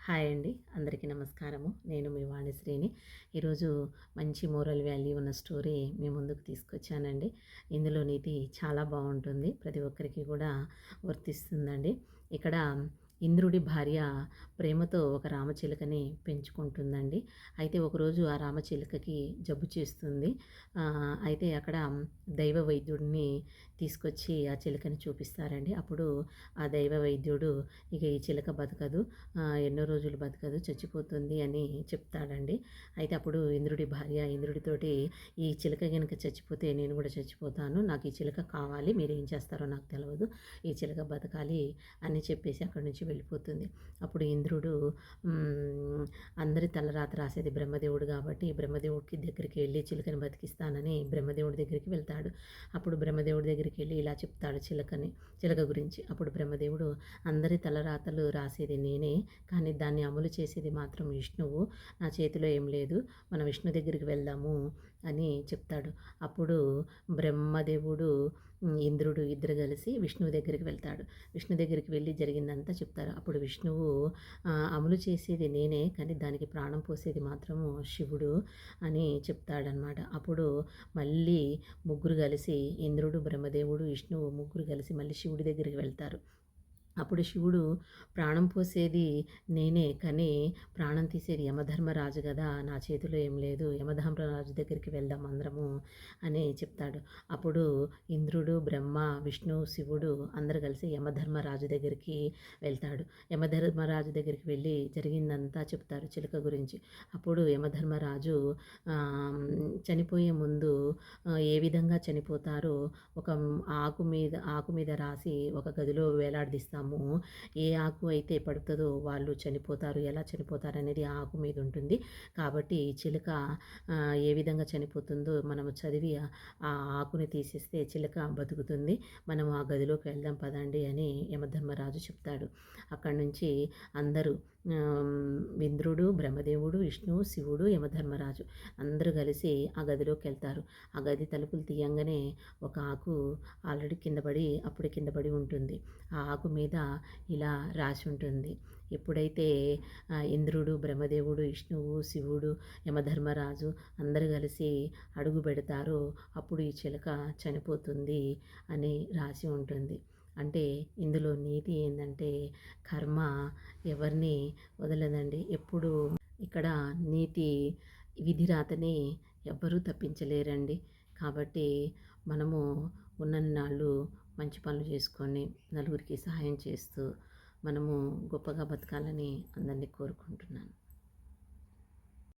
Hi అండి. అందరికీ నమస్కారము. నేను మీ వాణిశ్రీని. ఈరోజు మంచి మోరల్ వాల్యూ ఉన్న స్టోరీ మీ ముందుకు తీసుకొచ్చానండి. ఇందులో నీతి చాలా బావుంటుంది. ప్రతి ఒక్కరికి కూడా వర్తిస్తుందండి. ఇక్కడ ఇంద్రుడి భార్య ప్రేమతో ఒక రామచిలుకని పెంచుకుంటుందండి. అయితే ఒకరోజు ఆ రామచిలుకకి జబ్బు చేస్తుంది. అయితే అక్కడ దైవ వైద్యుడిని తీసుకొచ్చి ఆ చిలుకని చూపిస్తారండి. అప్పుడు ఆ దైవ వైద్యుడు ఇక ఈ చిలుక బతకదు, ఎన్నో రోజులు బతకదు, చచ్చిపోతుంది అని చెప్తాడండి. అయితే అప్పుడు ఇంద్రుడి భార్య ఇంద్రుడితోటి ఈ చిలుక గనుక చచ్చిపోతే నేను కూడా చచ్చిపోతాను, నాకు ఈ చిలుక కావాలి, మీరు ఏం చేస్తారో నాకు తెలియదు, ఈ చిలుక బతకాలి అని చెప్పేసి అక్కడి నుంచి వెళ్ళిపోతుంది. అప్పుడు ఇంద్రుడు అందరి తలరాత రాసేది బ్రహ్మదేవుడు కాబట్టి బ్రహ్మదేవుడికి దగ్గరికి వెళ్ళి చిలుకని బతికిస్తానని బ్రహ్మదేవుడి దగ్గరికి వెళ్తాడు. అప్పుడు బ్రహ్మదేవుడి దగ్గరికి వెళ్ళి ఇలా చెప్తాడు చిలక గురించి. అప్పుడు బ్రహ్మదేవుడు, అందరి తలరాతలు రాసేది నేనే, కానీ దాన్ని అమలు చేసేది మాత్రం విష్ణువు, నా చేతిలో ఏం లేదు, మన విష్ణు దగ్గరికి వెళ్దాము అని చెప్తాడు. అప్పుడు బ్రహ్మదేవుడు ఇంద్రుడు ఇద్దరు కలిసి విష్ణువు దగ్గరికి వెళ్తాడు. విష్ణు దగ్గరికి వెళ్ళి జరిగిందంతా చెప్తారు. అప్పుడు విష్ణువు, అమలు చేసేది నేనే, కానీ దానికి ప్రాణం పోసేది మాత్రము శివుడు అని చెప్తాడనమాట. అప్పుడు మళ్ళీ ముగ్గురు కలిసి, ఇంద్రుడు, బ్రహ్మదేవుడు, విష్ణువు ముగ్గురు కలిసి మళ్ళీ శివుడి దగ్గరికి వెళ్తారు. అప్పుడు శివుడు, ప్రాణం పోసేది నేనే, కానీ ప్రాణం తీసేది యమధర్మరాజు కదా, నా చేతిలో ఏం లేదు, యమధర్మరాజు దగ్గరికి వెళ్దాం అందరము అని చెప్తాడు. అప్పుడు ఇంద్రుడు, బ్రహ్మ, విష్ణు, శివుడు అందరు కలిసి యమధర్మరాజు దగ్గరికి వెళ్తాడు. యమధర్మరాజు దగ్గరికి వెళ్ళి జరిగిందంతా చెప్తారు చిలుక గురించి. అప్పుడు యమధర్మరాజు చనిపోయే ముందు ఏ విధంగా చనిపోతారో ఒక ఆకు మీద రాసి ఒక గదిలో వేలాడదీస్తాము. ఏ ఆకు అయితే పడుతుందో వాళ్ళు చనిపోతారు, ఎలా చనిపోతారు అనేది ఆ ఆకు మీద ఉంటుంది. కాబట్టి చిలుక ఏ విధంగా చనిపోతుందో మనము చదివి ఆ ఆకుని తీసేస్తే చిలుక బతుకుతుంది, మనం ఆ గదిలోకి వెళ్దాం పదండి అని యమధర్మరాజు చెప్తాడు. అక్కడి నుంచి అందరూ ఇంద్రుడు, బ్రహ్మదేవుడు, విష్ణువు, శివుడు, యమధర్మరాజు అందరూ కలిసి ఆ గదిలోకి వెళ్తారు. ఆ గది తలుపులు తీయంగానే ఒక ఆకు ఆల్రెడీ కింద పడి ఉంటుంది. ఆ ఆకు మీద ఇలా రాసి ఉంటుంది. ఎప్పుడైతే ఇంద్రుడు, బ్రహ్మదేవుడు, విష్ణువు, శివుడు, యమధర్మరాజు అందరూ కలిసి అడుగు పెడతారో అప్పుడు ఈ చిలుక చనిపోతుంది అని రాసి ఉంటుంది. అంటే ఇందులో నీతి ఏంటంటే, కర్మ ఎవరిని వదలదండి. ఎప్పుడు ఇక్కడ నీతి, విధి రాతని ఎవ్వరూ తప్పించలేరండి. కాబట్టి మనము ఉన్నన్నాళ్ళు మంచి పనులు చేసుకొని నలుగురికి సహాయం చేస్తూ మనము గొప్పగా బతకాలని అందరినీ కోరుకుంటున్నాను.